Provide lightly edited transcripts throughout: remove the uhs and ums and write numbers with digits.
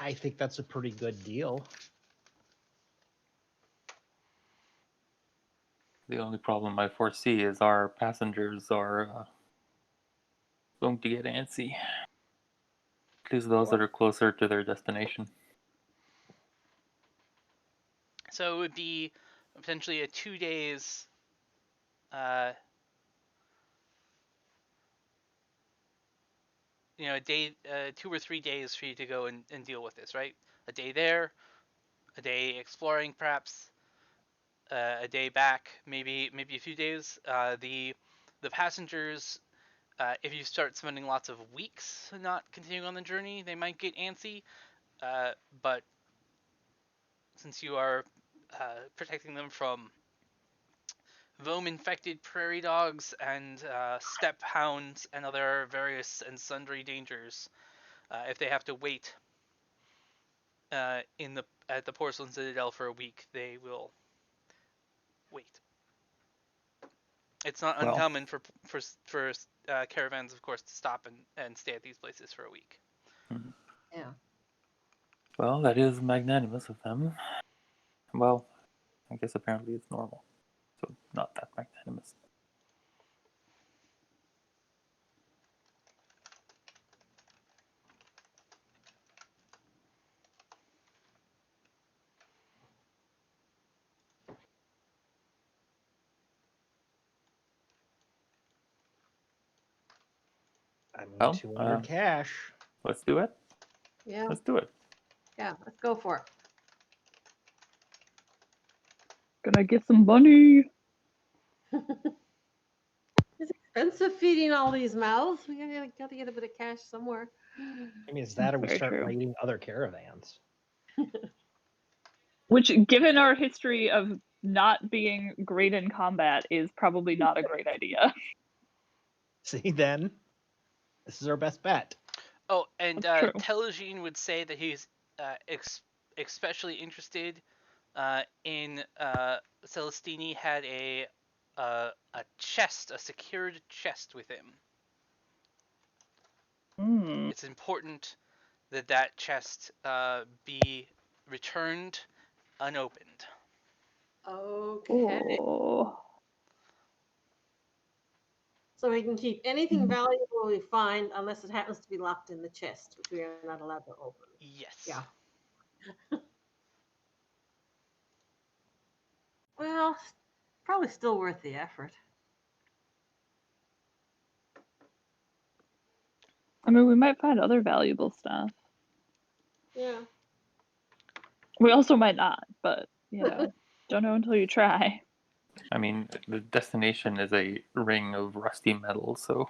I think that's a pretty good deal. The only problem I foresee is our passengers are going to get antsy. At least those that are closer to their destination. So it would be potentially a 2 days. 2 or 3 days for you to go and deal with this, right? A day there, a day exploring, perhaps, a day back, maybe a few days. The passengers, if you start spending lots of weeks not continuing on the journey, they might get antsy. But since you are protecting them from Vome-infected prairie dogs and steppe hounds and other various and sundry dangers, if they have to wait at the Porcelain Citadel for a week, they will wait. It's not uncommon for caravans, of course, to stop and stay at these places for a week. Yeah. Well, that is magnanimous of them. Well, I guess apparently it's normal, so not that magnanimous. I mean, Well, 200 cash. Let's do it. Yeah. Let's do it. Yeah, let's go for it. Gonna get some money. It's expensive feeding all these mouths. We gotta get a bit of cash somewhere. I mean, it's that or we Very start true. raiding other caravans. Which, given our history of not being great in combat, is probably not a great idea. See, then, this is our best bet. Oh, and That's true. Telagine would say that he's especially interested in Celestini had a chest, a secured chest with him. Mm. It's important that that chest be returned unopened. Okay. Oh. So we can keep anything valuable we find unless it happens to be locked in the chest, which we are not allowed to open. Yes. Yeah. Well, probably still worth the effort. I mean, we might find other valuable stuff. Yeah. We also might not, but, don't know until you try. I mean, the destination is a ring of rusty metal, so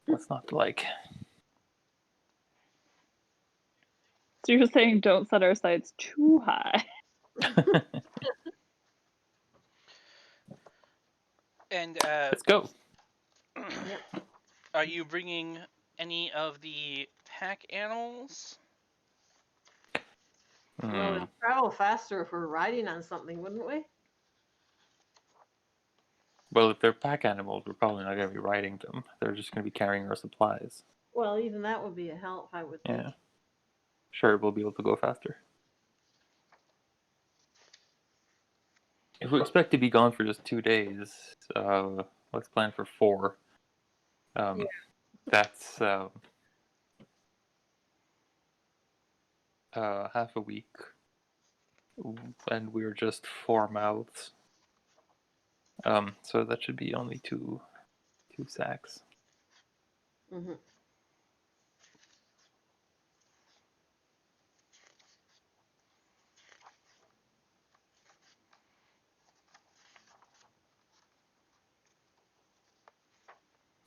what's not to like? So you're saying don't set our sights too high. And Let's go. Yep. Are you bringing any of the pack animals? Well, we'd travel faster if we're riding on something, wouldn't we? Well, if they're pack animals, we're probably not going to be riding them. They're just going to be carrying our supplies. Well, even that would be a help, I would think. Yeah. Sure, we'll be able to go faster. If we expect to be gone for just 2 days, let's plan for 4. That's half a week, and we're just 4 mouths. So that should be only two sacks. Mm-hmm.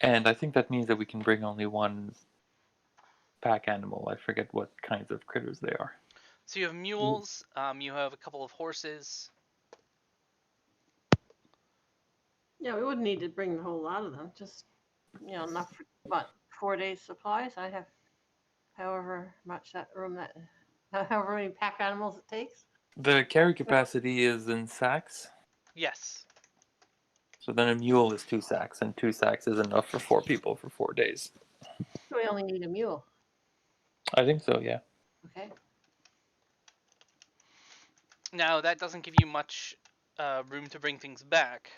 And I think that means that we can bring only 1 pack animal. I forget what kinds of critters they are. So you have mules. You have a couple of horses. Yeah, we wouldn't need to bring the whole lot of them. Just, enough for, 4 days supplies? I have however much however many pack animals it takes. The carry capacity is in sacks. Yes. So then a mule is 2 sacks, and 2 sacks is enough for 4 people for 4 days. We only need a mule. I think so, yeah. Okay. Now that doesn't give you much room to bring things back.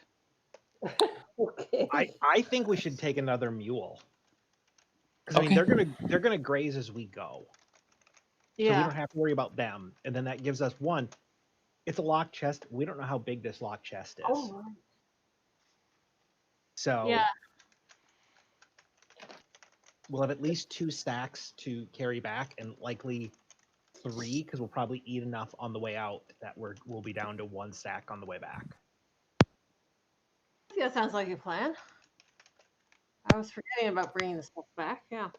Okay. I think we should take another mule. Because I mean, Okay. they're gonna graze as we go, so we Yeah. don't have to worry about them. And then that gives us one. It's a lock chest. We don't know how big this lock chest is. Oh, right. So Yeah. we'll have at least 2 stacks to carry back, and likely 3, because we'll probably eat enough on the way out that we'll be down to 1 stack on the way back. Yeah, that sounds like a plan. I was forgetting about bringing the stuff back. Yeah.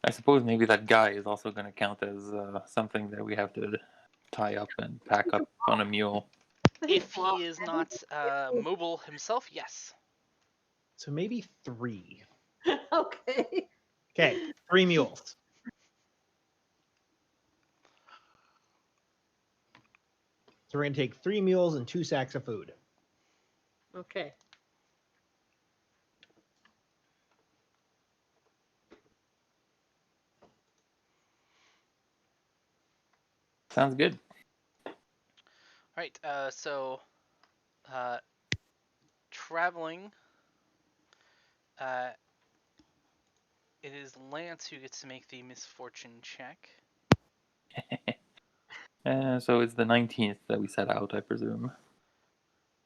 I suppose maybe that guy is also going to count as something that we have to tie up and pack up on a mule. If he is not mobile himself, yes. So maybe 3. Okay. Okay, 3 mules. So we're gonna take 3 mules and 2 sacks of food. Okay. Sounds good. All right. So traveling. It is Lance who gets to make the misfortune check. So it's the 19th that we set out, I presume.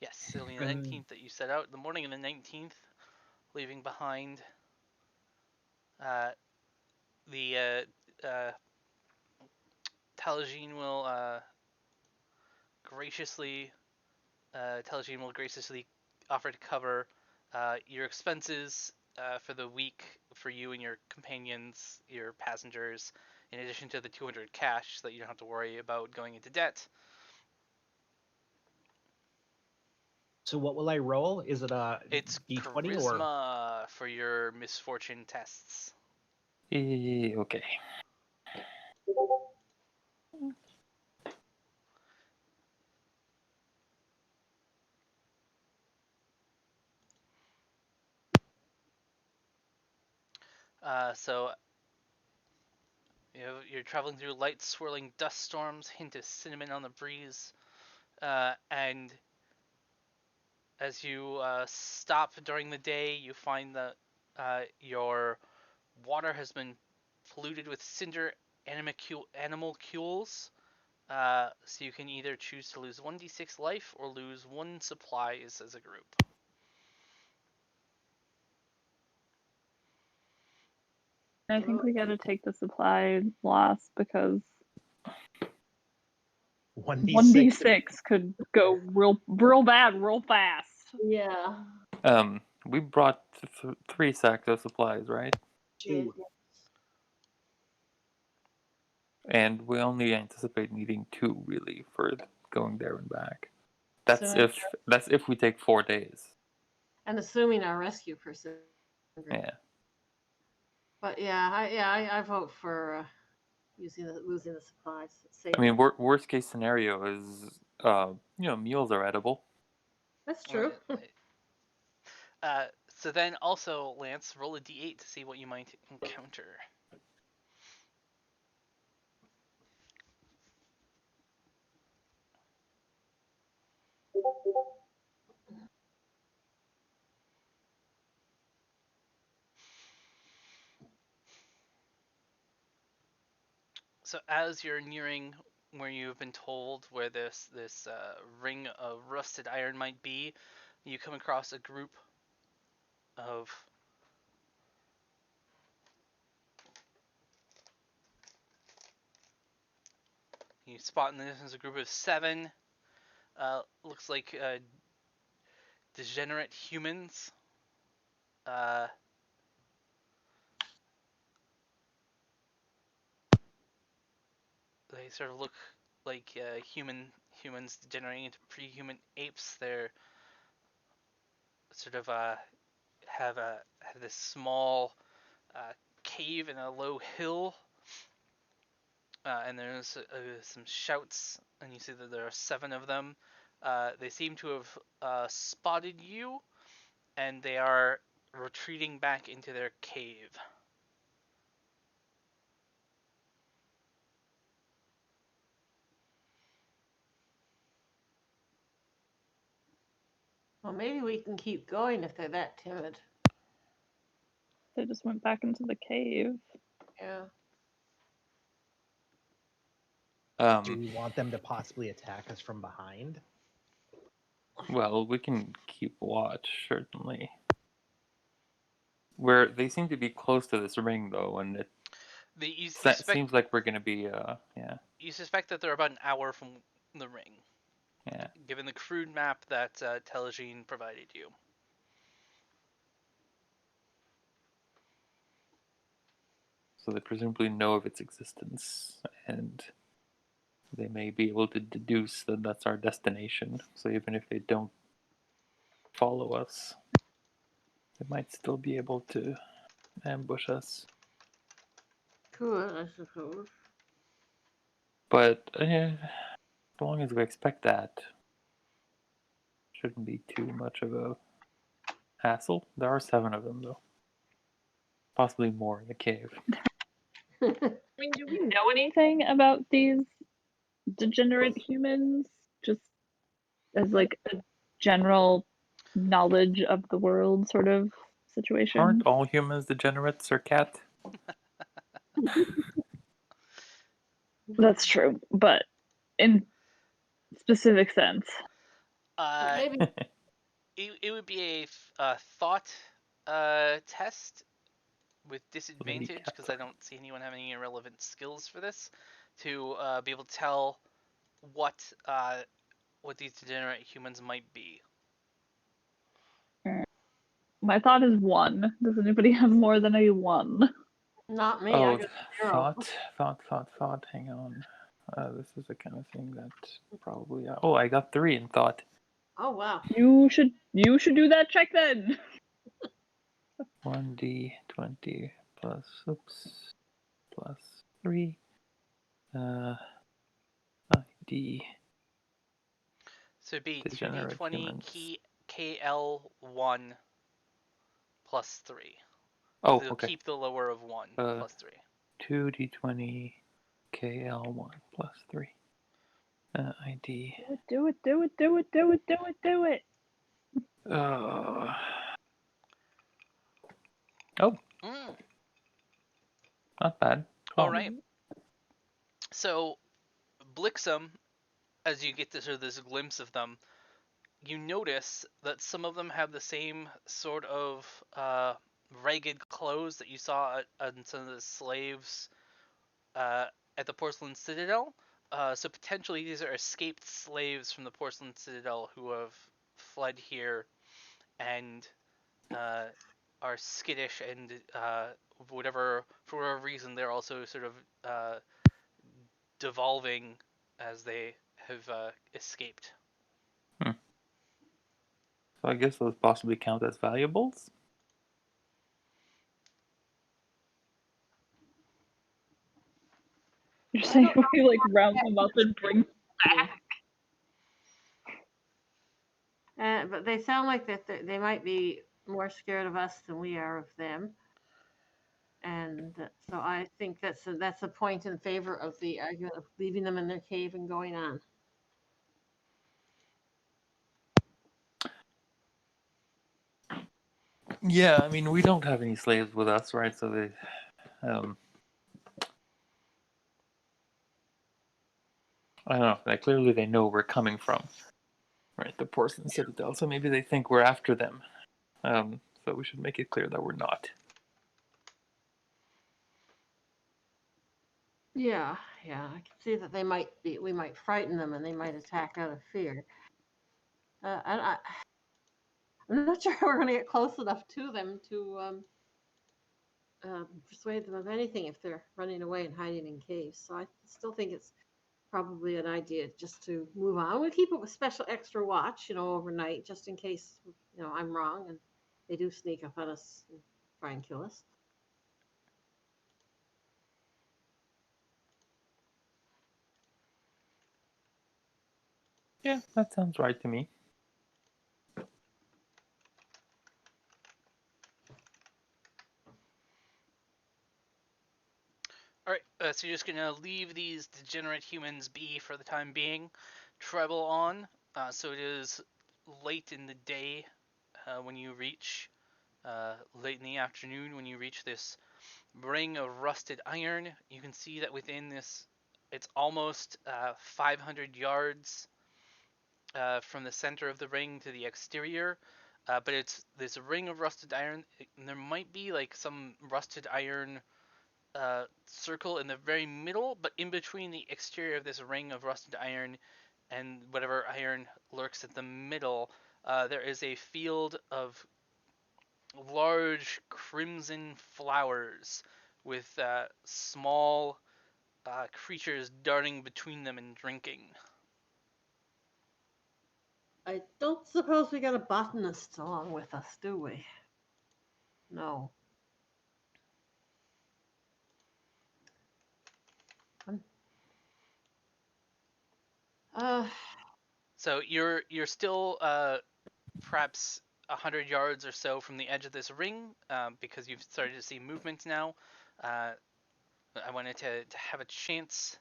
Yes, it'll be the 19th that you set out. The morning of the 19th, leaving behind the Talagine will graciously offer to cover your expenses for the week for you and your companions, your passengers, in addition to the 200 cash, so that you don't have to worry about going into debt. So what will I roll? Is it a It's D20 or? charisma for your misfortune tests. Okay. So you're traveling through light swirling dust storms, hint of cinnamon on the breeze, and as you stop during the day, you find that your water has been polluted with cinder animalcules. So you can either choose to lose 1d6 life or lose 1 supplies as a group. I think we gotta take the supply loss because 1d6. 1d6 could go real bad real fast. Yeah. We brought 3 sacks of supplies, right? 2. And we only anticipate needing 2 really for going there and back. That's So- if we take 4 days. And assuming our rescue person. Yeah. But yeah, I vote for losing the supplies. I mean, worst case scenario is mules are edible. That's true. So then also, Lance, roll a d8 to see what you might encounter. So as you're nearing where you've been told where this ring of rusted iron might be, you come across a group of you spot in the distance a group of 7. Looks like degenerate humans. They sort of look like humans degenerating into pre-human apes. They're sort of have this small cave in a low hill, and there's some shouts, and you see that there are 7 of them. They seem to have spotted you, and they are retreating back into their cave. Well, maybe we can keep going if they're that timid. They just went back into the cave. Yeah. Do we want them to possibly attack us from behind? Well, we can keep watch, certainly. They seem to be close to this ring, though, and it You seems like we're going to be, yeah. You suspect that they're about an hour from the ring, Yeah. given the crude map that Telagine provided you. So they presumably know of its existence, and they may be able to deduce that that's our destination. So even if they don't follow us, they might still be able to ambush us. Cool, I suppose. But as long as we expect that, shouldn't be too much of a hassle. There are 7 of them, though. Possibly more in the cave. I mean, do we know anything about these degenerate humans? Just as like a general knowledge of the world sort of situation? Aren't all humans degenerates or cat? That's true, but in specific sense. Maybe It would be a thought test with disadvantage, because I don't see anyone having any irrelevant skills for this, to be able to tell what these degenerate humans might be. My thought is 1. Does anybody have more than a 1? not me. I Oh, got 0. thought. Hang on. This is the kind of thing that probably. Oh, I got 3 in thought. Oh wow. You should do that check then. 1d20 plus 3. ID. So it'd be Degenerate 2d20 humans. KL1 plus 3. Oh, They'll okay. keep the lower of 1 plus 3. 2d20 KL1 plus 3. ID. Do it. Oh, not bad. 12. All right. So, Blixum, as you get sort of this glimpse of them, you notice that some of them have the same sort of ragged clothes that you saw on some of the slaves at the Porcelain Citadel. So potentially these are escaped slaves from the Porcelain Citadel who have fled here and are skittish and for whatever reason they're also sort of devolving as they have escaped. So I guess those possibly count as valuables? You're saying we like round them up and bring them back? But they sound like that they might be more scared of us than we are of them. And so I think that's a point in favor of the argument of leaving them in their cave and going on. Yeah, I mean, we don't have any slaves with us, right? So they, I don't know. Like, clearly they know where we're coming from, right? The Porcelain Citadel. So maybe they think we're after them. So we should make it clear that we're not. Yeah, I can see that we might frighten them and they might attack out of fear. I'm not sure we're going to get close enough to them to persuade them of anything if they're running away and hiding in caves. So I still think it's probably an idea just to move on. We'll keep it with special extra watch, overnight, just in case, I'm wrong and they do sneak up on us and try and kill us. Yeah, that sounds right to me. So you're just gonna leave these degenerate humans be for the time being. Travel on. So it is late in the day when you reach, late in the afternoon when you reach this ring of rusted iron. You can see that within this, it's almost 500 yards from the center of the ring to the exterior. But it's this ring of rusted iron. And there might be like some rusted iron circle in the very middle, but in between the exterior of this ring of rusted iron and whatever iron lurks at the middle, there is a field of large crimson flowers with small creatures darting between them and drinking. I don't suppose we got a botanist along with us, do we? No. Uh, So you're still perhaps 100 yards or so from the edge of this ring, because you've started to see movement now. I wanted to have a chance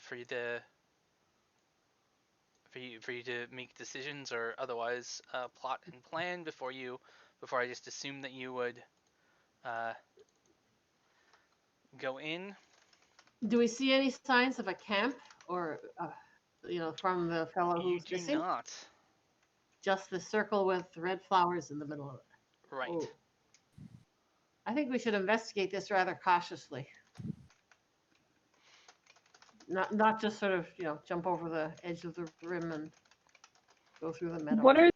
for you to make decisions or otherwise plot and plan before I just assumed that you would go in. do we see any signs of a camp or, from the fellow You who's do missing? not. Just the circle with red flowers in the middle of it. Right. Oh. I think we should investigate this rather cautiously. Not just sort of, jump over the edge of the rim and go through the meadow. What are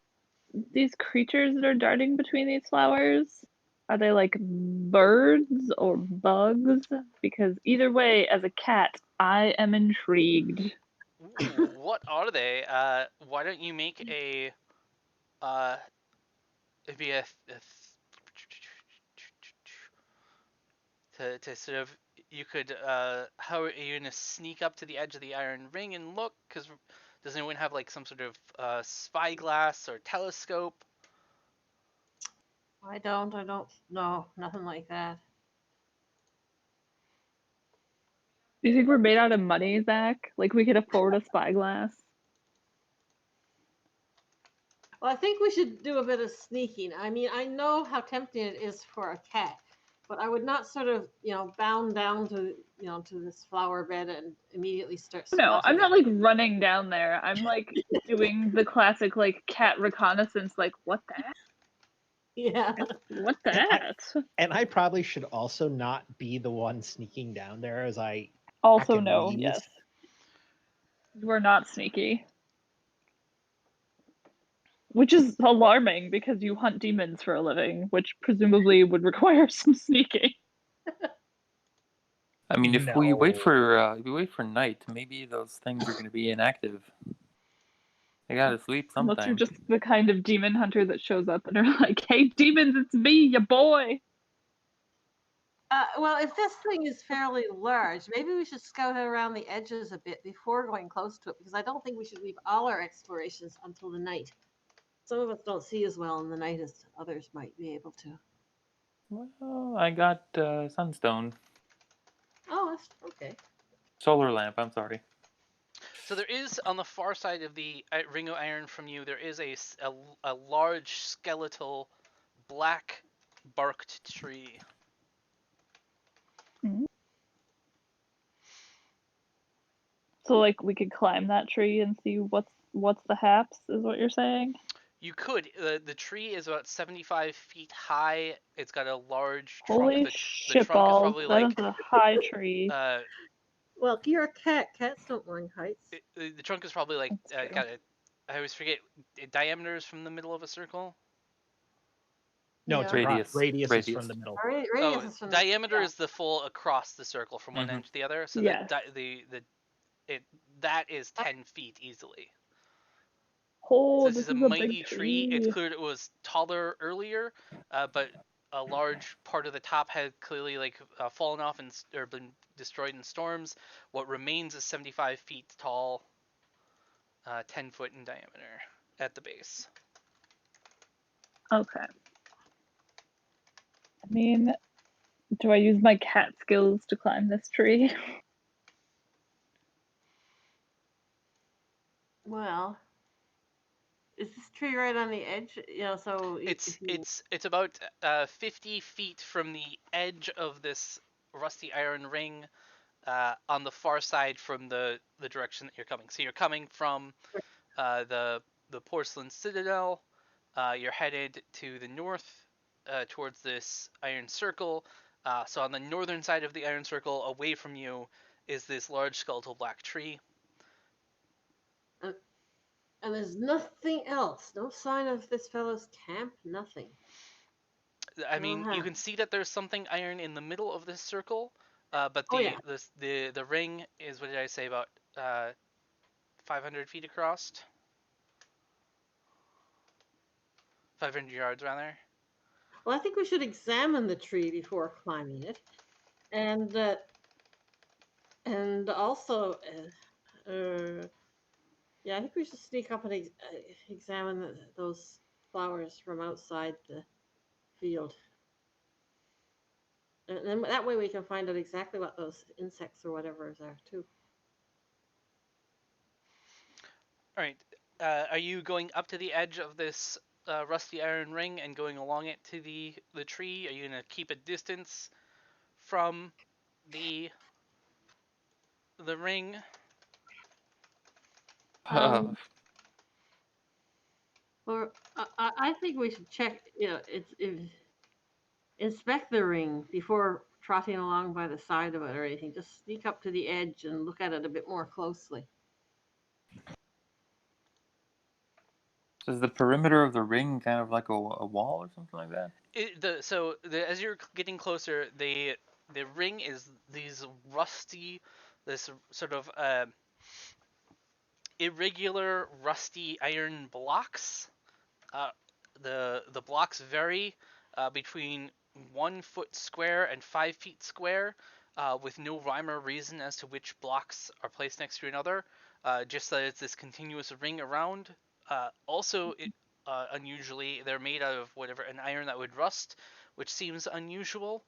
these creatures that are darting between these flowers? Are they like birds or bugs? Because either way, as a cat, I am intrigued. Ooh, what are they? Why don't you make a it'd be to sort of, you could how are you gonna sneak up to the edge of the iron ring and look? Because does anyone have like some sort of spyglass or telescope? I don't no, nothing like that. Do you think we're made out of money, Zach? Like we could afford a spyglass? Well, I think we should do a bit of sneaking. I mean, I know how tempting it is for a cat, but I would not sort of, bound down to, to this flower bed and immediately start No, I'm swatting not it. like running down there. I'm like doing the classic like cat reconnaissance, like what the heck? Yeah. What the And heck? And I probably should also not be the one sneaking down there, as I Also, can no, read. yes. We're not sneaky. Which is alarming because you hunt demons for a living, which presumably would require some sneaking. I mean, if we wait No. for night, maybe those things are going to be inactive. They gotta sleep Unless you're sometime. just the kind of demon hunter that shows up and are like, hey, demons, it's me, ya boy. Well, if this thing is fairly large, maybe we should scout around the edges a bit before going close to it, because I don't think we should leave all our explorations until the night. Some of us don't see as well in the night as others might be able to. Well, I got sunstone. Oh, that's okay. Solar lamp, I'm sorry. So there is on the far side of the ring of iron from you, there is a large skeletal black barked tree. So like we could climb that tree and see what's the haps, is what you're saying? You could. The tree is about 75 feet high. It's got a large Holy trunk. The trunk is shitballs, probably that like is a high tree. Well, you're a cat. Cats don't mind heights. the trunk is probably like That's true. got a, I always forget diameters from the middle of a circle. No, it's Yeah. radius. Radius is Radius. from the middle. Radius is from Diameter is the full across the circle from one Mhm. end to the other. So Yes. that is 10 feet easily. Oh, So this this is a is a mighty big tree. It's tree. clear it was taller earlier, but a large part of the top had clearly like fallen off and or been destroyed in storms. What remains is 75 feet tall, 10 foot in diameter at the base. Okay. I mean, Do I use my cat skills to climb this tree? Well, is this tree right on the edge? So It's if you, it's about 50 feet from the edge of this rusty iron ring, on the far side from the direction that you're coming. So you're coming from the Porcelain Citadel. You're headed to the north, towards this iron circle. So on the northern side of the iron circle, away from you, is this large skeletal black tree. and there's nothing else. No sign of this fellow's camp. Nothing. I mean, you Uh-huh. can see that there's something iron in the middle of this circle, but Oh, yeah. the ring is, what did I say, about 500 feet across? 500 yards, rather. Well, I think we should examine the tree before climbing it, and also, yeah, I think we should sneak up and examine those flowers from outside the field. And then that way we can find out exactly what those insects or whatever are too. All right. Are you going up to the edge of this rusty iron ring and going along it to the tree? Are you gonna keep a distance from the ring? Or I think we should check. Inspect the ring before trotting along by the side of it or anything. Just sneak up to the edge and look at it a bit more closely. Is the perimeter of the ring kind of like a wall or something like that? As you're getting closer, the ring is these rusty, this sort of irregular rusty iron blocks. The blocks vary between 1 foot square and 5 feet square, with no rhyme or reason as to which blocks are placed next to another. Just that it's this continuous ring around. Unusually, they're made out of whatever, an iron that would rust, which seems unusual.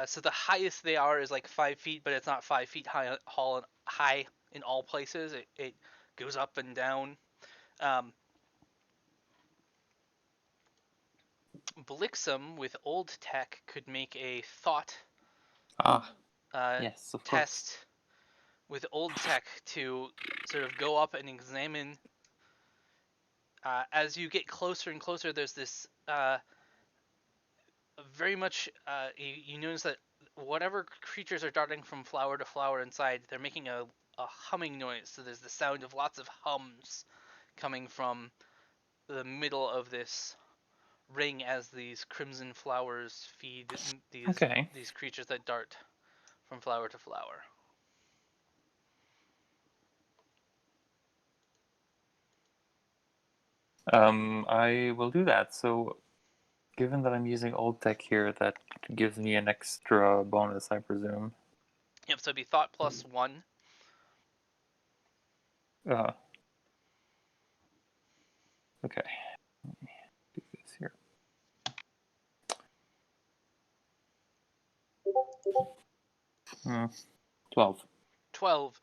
So the highest they are is like 5 feet, but it's not 5 feet high in all places. It goes up and down. Blixum with old tech could make a thought Yes, of course. test with old tech to sort of go up and examine. As you get closer and closer, there's this very much you notice that whatever creatures are darting from flower to flower inside, they're making a humming noise. So there's the sound of lots of hums coming from the middle of this ring as these crimson flowers feed these creatures that dart from flower to flower. I will do that. So, given that I'm using old tech here, that gives me an extra bonus, I presume. Yep, so it'd be thought plus 1. Okay. Let me do this here. 12. 12.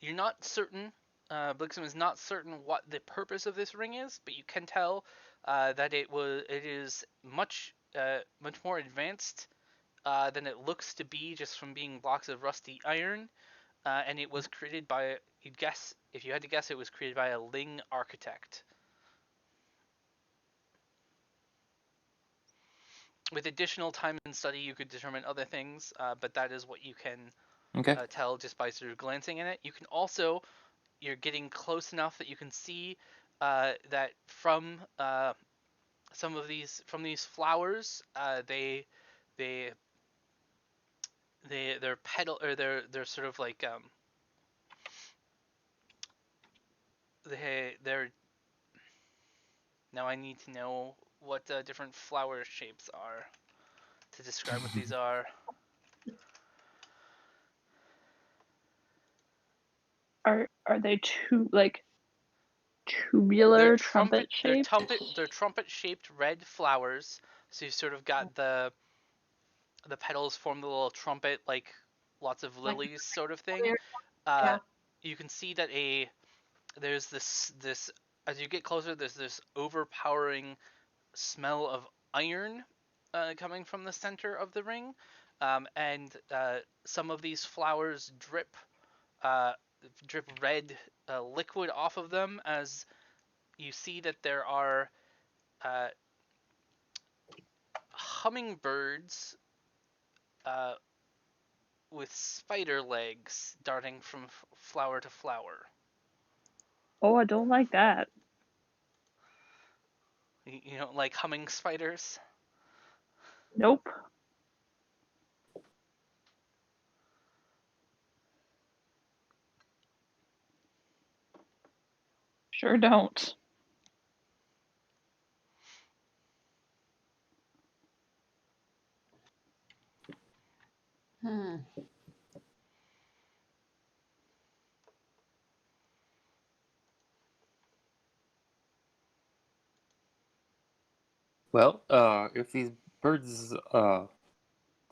You're not certain. Blixum is not certain what the purpose of this ring is, but you can tell that it is much more advanced than it looks to be just from being blocks of rusty iron. And it was created by, if you had to guess, it was created by a Ling architect. With additional time and study, you could determine other things, but that is what you can tell just by sort of glancing at it. You can also, you're getting close enough that you can see that from some of these flowers, they're petal, or they're sort of like they're now I need to know what different flower shapes are to describe what these are. Are they too, like, tubular trumpet shaped. They're trumpet-shaped red flowers. So you've sort of got the petals form the little trumpet, like lots of Like lilies sort of thing. Yeah. You can see that there's this as you get closer, there's this overpowering smell of iron coming from the center of the ring, and some of these flowers drip red liquid off of them as you see that there are hummingbirds with spider legs darting from flower to flower. Oh, I don't like that. You don't like humming spiders? Nope. Sure don't. Hmm. Well, if these birds,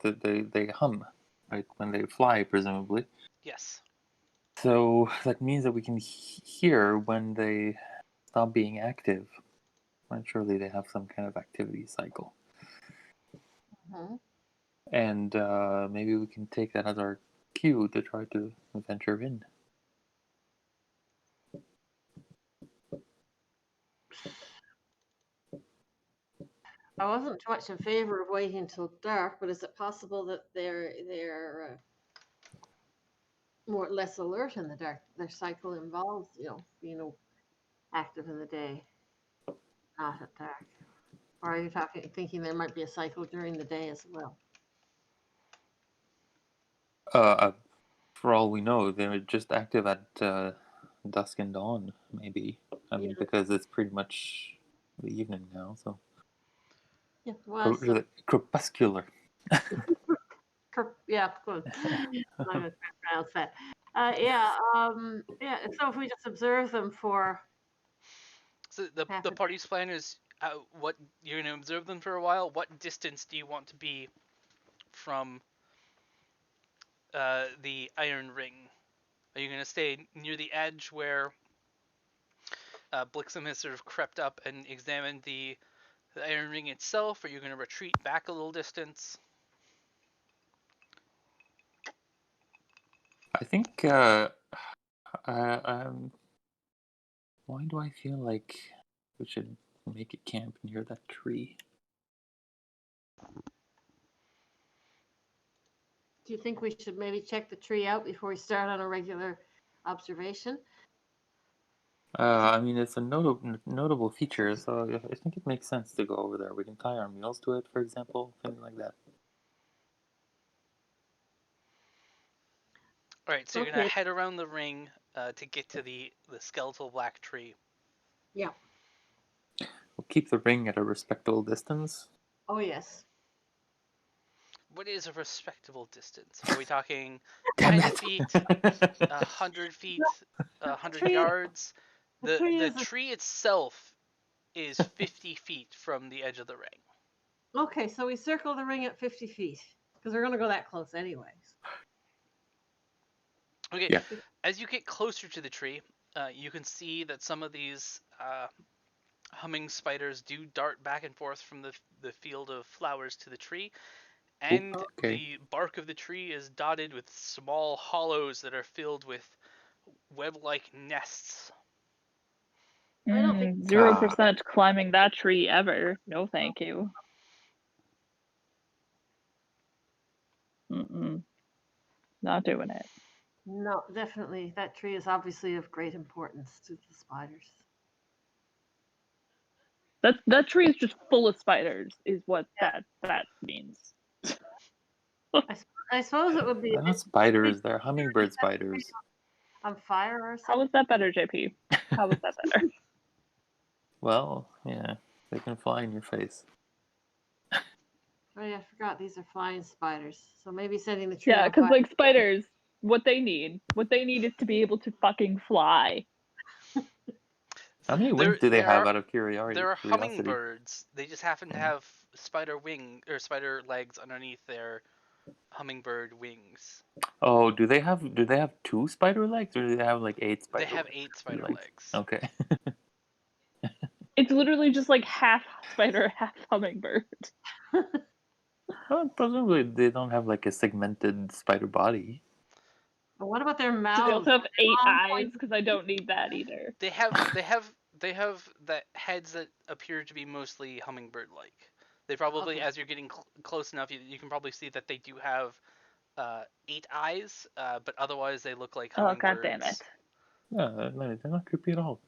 they hum, right, when they fly, presumably. Yes. So that means that we can hear when they stop being active. And surely they have some kind of activity cycle. Mhm. And maybe we can take that as our cue to try to venture in. I wasn't too much in favor of waiting until dark, but is it possible that they're more less alert in the dark? Their cycle involves, being active in the day, not at dark. Or are you thinking there might be a cycle during the day as well? For all we know, they're just active at dusk and dawn, maybe. I mean, Yeah. because it's pretty much the evening now, so. Yeah. Well, Crepuscular. yeah, good. I'm not going to pronounce that. Yeah. So if we just observe them for So the party's plan is what you're going to observe them for a while. What distance do you want to be from the iron ring? Are you going to stay near the edge where Blixen has sort of crept up and examined the iron ring itself? Or are you going to retreat back a little distance? I think, why do I feel like we should make a camp near that tree? Do you think we should maybe check the tree out before we start on a regular observation? I mean, it's a notable feature, so I think it makes sense to go over there. We can tie our mules to it, for example, something like that. All right, so you're going to head around the ring to get to the skeletal black tree. Yeah. We'll keep the ring at a respectable distance. Oh, yes. What is a respectable distance? Are we talking Damn 10 it. feet, 100 feet, 100 yards? The tree itself is 50 feet from the edge of the ring. Okay, so we circle the ring at 50 feet because we're going to go that close anyways. Okay, Yeah. As you get closer to the tree, you can see that some of these humming spiders do dart back and forth from the field of flowers to the tree. And the bark of the tree is dotted with small hollows that are filled with web-like nests. I don't think 0% climbing that tree ever. No, thank you. Not doing it. No, definitely. That tree is obviously of great importance to the spiders. That tree is just full of spiders, is what that means. I suppose it would be. They're not spiders, they're hummingbird spiders. On fire or something? How was that better, JP? How was that better? Well, yeah, they can fly in your face. Oh yeah, I forgot these are flying spiders. So maybe setting the tree. Yeah, because like spiders, what they need is to be able to fucking fly. How many wings do they there have are- out of curiosity? There are curiosity? hummingbirds. They just happen to Hmm. have spider wing or spider legs underneath their hummingbird wings. Oh, do they have 2 spider legs, or do they have like 8 spider They have legs? 8 spider Legs. legs. Okay. It's literally just like half spider, half hummingbird. Well, presumably they don't have like a segmented spider body. But what about their Do mouths? they also have 8 Long eyes? pointy Because I don't need that either. They have the heads that appear to be mostly hummingbird-like. They probably, Okay. as you're getting close enough, you can probably see that they do have 8 eyes, but otherwise they look like Oh, hummingbirds. God damn it. Yeah, no, they're not creepy at all.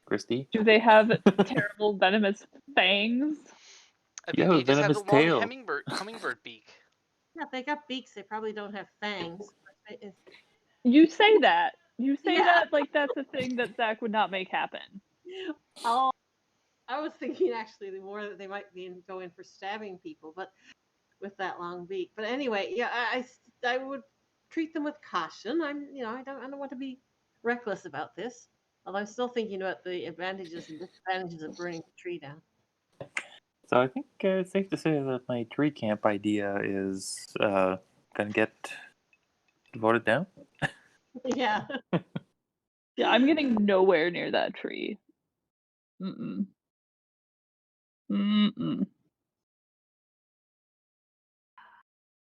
Christy? Do they have terrible venomous fangs? I Yeah, think they just have the venomous long tail. hummingbird beak. Yeah, if they got beaks, they probably don't have fangs. But if, You say that. You say Yeah. that like that's a thing that Zach would not make happen. oh, I was thinking actually the more that they might go in for stabbing people, but with that long beak. But anyway, yeah, I would treat them with caution. I don't want to be reckless about this. Although I'm still thinking about the advantages and disadvantages of burning the tree down. So I think it's safe to say that my tree camp idea is gonna get voted down. Yeah. Yeah, I'm getting nowhere near that tree. Mm-mm. Mm-mm.